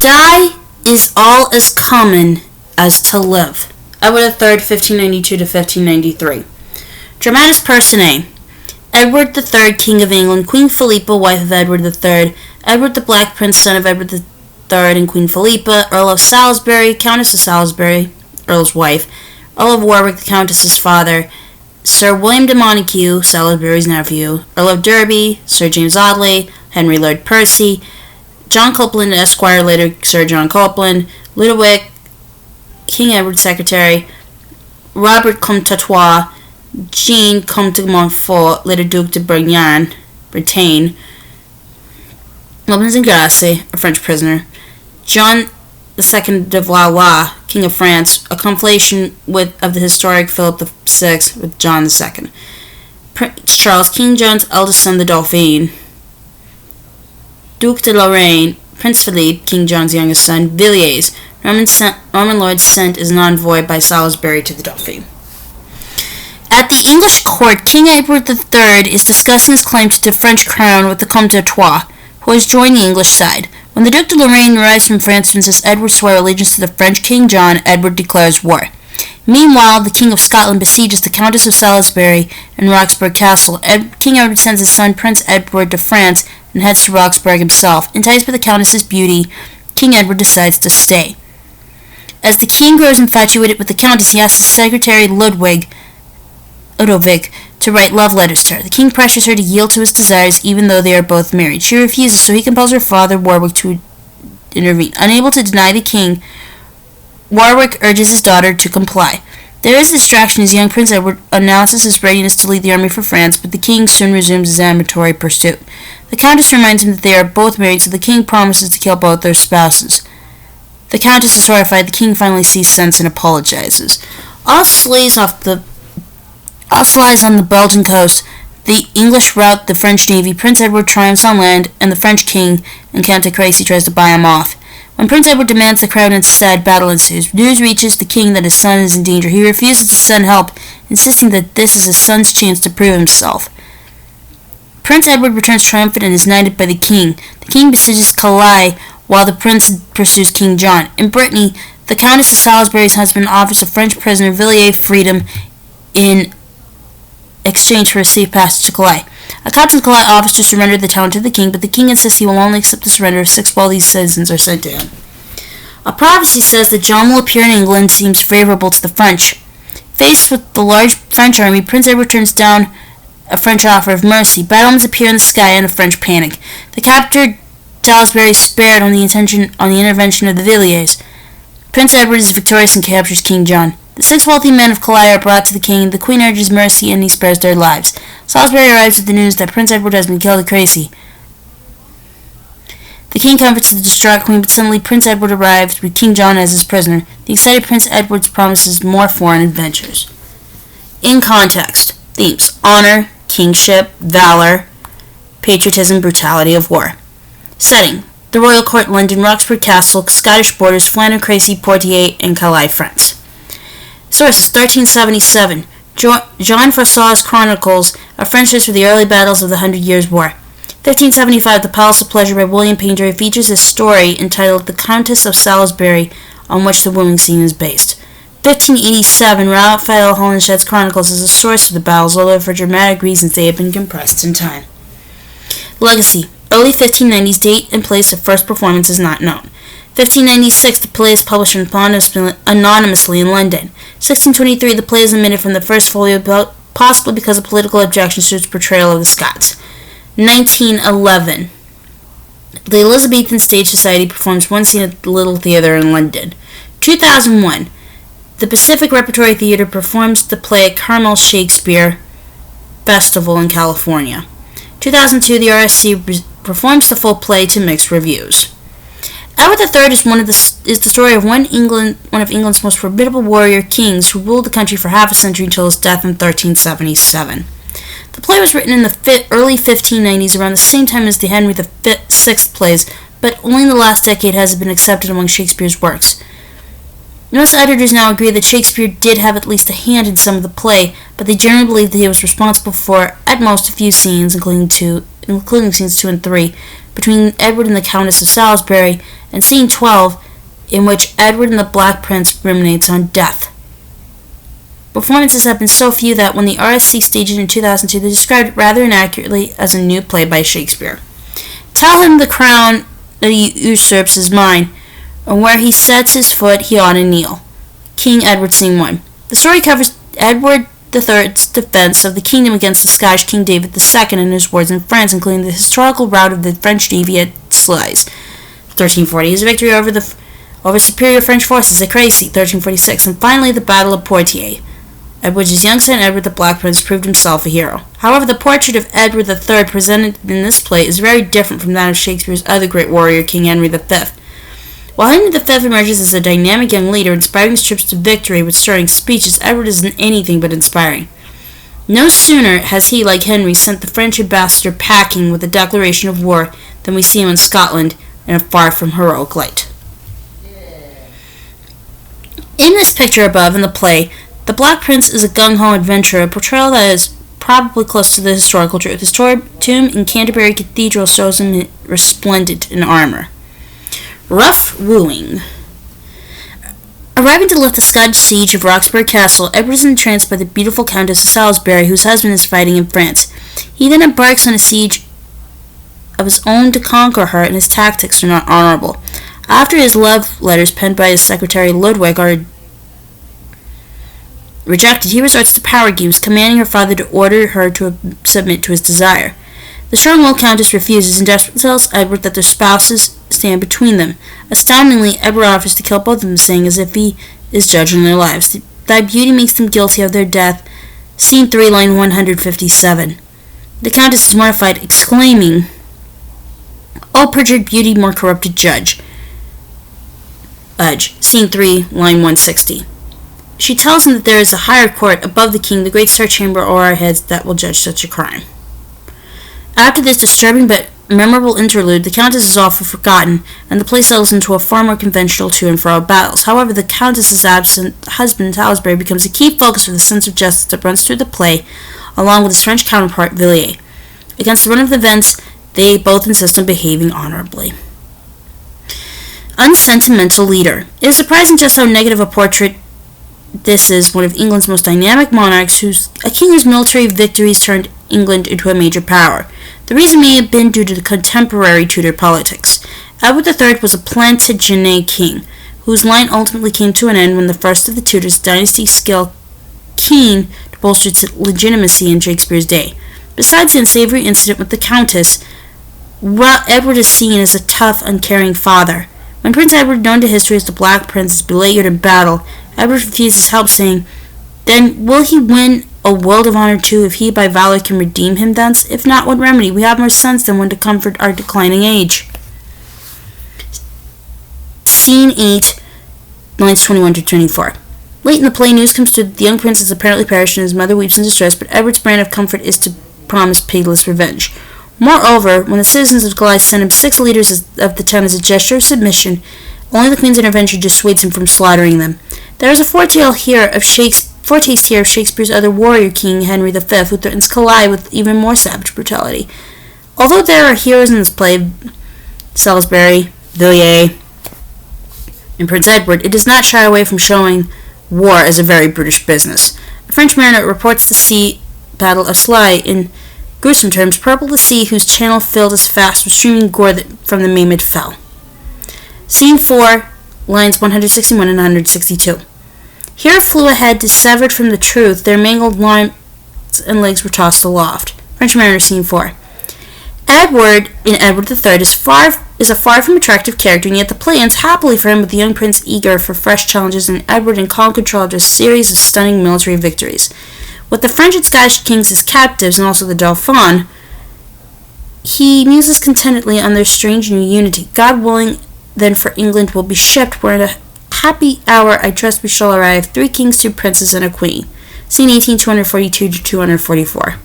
Die is all as common as to live. Edward III, 1592 to 1593. Dramatis Personae. Edward III, King of England, Queen Philippa, wife of Edward III, Edward the Black Prince, son of Edward III and Queen Philippa, Earl of Salisbury, Countess of Salisbury, Earl's wife, Earl of Warwick, the Countess's father, Sir William de Montague, Salisbury's nephew, Earl of Derby, Sir James Audley, Henry Lord Percy, John Copeland, Esquire, later Sir John Copeland, Ludovic, King Edward's secretary, Robert Comte d'Artois, Jean Comte de Montfort, later Duc de Bretagne, Robinson Grasse, a French prisoner, John II de Valois, King of France, a conflation of the historic Philip VI with John II, Prince Charles, King John's eldest son, the Dauphin, Duc de Lorraine, Prince Philippe, King John's youngest son, Villiers, Norman Lord sent as an envoy by Salisbury to the Dauphin. At the English court, King Edward III is discussing his claim to the French crown with the Comte d'Artois, who has joined the English side. When the Duc de Lorraine arrives from France and insists Edward swear allegiance to the French King John, Edward declares war. Meanwhile, the King of Scotland besieges the Countess of Salisbury and Roxburgh Castle. King Edward sends his son Prince Edward to France and heads to Roxburgh himself. Enticed by the Countess's beauty, King Edward decides to stay. As the king grows infatuated with the Countess, he asks his secretary Ludovic to write love letters to her. The king pressures her to yield to his desires even though they are both married. She refuses, so he compels her father Warwick to intervene. Unable to deny the king, Warwick urges his daughter to comply. There is a distraction as young Prince Edward announces his readiness to lead the army for France, but the king soon resumes his amatory pursuit. The Countess reminds him that they are both married, so the king promises to kill both their spouses. The Countess is horrified. The king finally sees sense and apologizes. As lies on the Belgian coast, the English rout the French navy. Prince Edward triumphs on land, and the French king, Count de Crécy, tries to buy him off. When Prince Edward demands the crown instead, battle ensues. News reaches the king that his son is in danger. He refuses to send help, insisting that this is his son's chance to prove himself. Prince Edward returns triumphant and is knighted by the king. The king besieges Calais, while the prince pursues King John. In Brittany, the Countess of Salisbury's husband offers a French prisoner, Villiers, freedom in exchange for a safe passage to Calais. A captain of Calais offers to surrender the town to the king, but the king insists he will only accept the surrender if 6 Baltese citizens are sent to him. A prophecy says that John will appear in England seems favorable to the French. Faced with the large French army, Prince Edward turns down a French offer of mercy. Battlements appear in the sky and a French panic. The captured Salisbury is spared on the intervention of the Villiers. Prince Edward is victorious and captures King John. The 6 wealthy men of Calais are brought to the king. The queen urges mercy and he spares their lives. Salisbury arrives with the news that Prince Edward has been killed at Crécy. The king comforts the distraught queen, but suddenly Prince Edward arrives with King John as his prisoner. The excited Prince Edward promises more foreign adventures. In context, themes: honor, kingship, valor, patriotism, brutality of war. Setting: the royal court, London, Roxburgh Castle, Scottish borders, Flanders, Crécy, Poitiers, and Calais, France. Sources: 1377. Jean Froissart's Chronicles, a French history of the early battles of the 100 Years' War. 1375. The Palace of Pleasure by William Painter features a story entitled The Countess of Salisbury, on which the wooing scene is based. 1587. Raphael Holinshed's Chronicles is a source for the battles, although for dramatic reasons they have been compressed in time. Legacy: early 1590s. Date and place of first performance is not known. 1596, the play is published anonymously in London. 1623, the play is omitted from the first folio, possibly because of political objections to its portrayal of the Scots. 1911, the Elizabethan Stage Society performs one scene at the Little Theatre in London. 2001, the Pacific Repertory Theatre performs the play at Carmel Shakespeare Festival in California. 2002, the RSC performs the full play to mixed reviews. Edward III is the story of one of England's most formidable warrior kings who ruled the country for half a century until his death in 1377. The play was written in the early 1590s, around the same time as the Henry VI plays, but only in the last decade has it been accepted among Shakespeare's works. Most editors now agree that Shakespeare did have at least a hand in some of the play, but they generally believe that he was responsible for, at most, a few scenes, including scenes 2 and 3, between Edward and the Countess of Salisbury, and Scene 12, in which Edward and the Black Prince ruminates on death. Performances have been so few that when the RSC staged it in 2002, they described it rather inaccurately as a new play by Shakespeare. Tell him the crown that he usurps is mine, and where he sets his foot he ought to kneel. King Edward, Scene 1. The story covers Edward III's defense of the kingdom against the Scottish King David II and his wars in France, including the historical rout of the French navy at Sluys, 1340, his victory over superior French forces at Crécy, 1346, and finally the Battle of Poitiers. Edward's young son Edward the Black Prince proved himself a hero. However, the portrait of Edward III presented in this play is very different from that of Shakespeare's other great warrior, King Henry V. While Henry V emerges as a dynamic young leader, inspiring his troops to victory with stirring speeches, Edward isn't anything but inspiring. No sooner has he, like Henry, sent the French ambassador packing with a declaration of war than we see him in Scotland in a far from heroic light. In this picture above in the play, the Black Prince is a gung-ho adventurer, a portrayal that is probably close to the historical truth. His tomb in Canterbury Cathedral shows him resplendent in armor. Rough wooing. Arriving to lift the Scottish siege of Roxburgh Castle, Edward is entranced by the beautiful Countess of Salisbury, whose husband is fighting in France. He then embarks on a siege of his own to conquer her, and his tactics are not honorable. After his love letters penned by his secretary Ludwig are rejected, he resorts to power games, commanding her father to order her to submit to his desire. The strong-willed Countess refuses and desperately tells Edward that their spouses stand between them. Astoundingly, Edward offers to kill both of them, saying as if he is judging their lives. Thy beauty makes them guilty of their death. Scene 3, line 157. The Countess is mortified, exclaiming, O perjured beauty, more corrupted judge. Scene 3, line 160. She tells him that there is a higher court above the king, the great star chamber o'er our heads, that will judge such a crime. After this disturbing but memorable interlude, the Countess is often forgotten, and the play settles into a far more conventional to and fro battles. However, the Countess's absent husband, Salisbury, becomes a key focus of the sense of justice that runs through the play, along with his French counterpart, Villiers. Against the run of the events, they both insist on behaving honorably. Unsentimental leader. It is surprising just how negative a portrait this is one of England's most dynamic monarchs, a king whose military victories turned England into a major power. The reason may have been due to the contemporary Tudor politics. Edward III was a Plantagenet king, whose line ultimately came to an end when the first of the Tudors dynasty scaled keen to bolster its legitimacy in Shakespeare's day. Besides the unsavory incident with the Countess, Edward is seen as a tough, uncaring father. When Prince Edward, known to history as the Black Prince, is beleaguered in battle, Edward refuses help, saying, Then will he win a world of honor too, if he by valor can redeem him thence? If not, what remedy? We have more sons than one to comfort our declining age. Scene 8, lines 21 to 24. Late in the play, news comes through that the young prince has apparently perished and his mother weeps in distress, but Edward's brand of comfort is to promise pitiless revenge. Moreover, when the citizens of Goliath send him 6 leaders of the 10 as a gesture of submission, only the queen's intervention dissuades him from slaughtering them. There is a foretaste here of Shakespeare's other warrior king, Henry V, who threatens Calais with even more savage brutality. Although there are heroes in this play, Salisbury, Villiers, and Prince Edward, it does not shy away from showing war as a very brutish business. A French mariner reports the sea battle of Sluys in gruesome terms, purple the sea whose channel filled as fast with streaming gore that from the maimed fell. Scene 4, lines 161 and 162. Here flew a head dissevered from the truth, their mangled limbs and legs were tossed aloft. French mariner, scene 4. Edward, in Edward III, is a far from attractive character, and yet the play ends happily for him with the young prince eager for fresh challenges and Edward in calm control after a series of stunning military victories. With the French and Scottish kings as captives, and also the Dauphin, he muses contentedly on their strange new unity. God willing, then for England will be shipped, where in a happy hour I trust we shall arrive, 3 kings, 2 princes, and a queen. Scene 18, 242 to 244.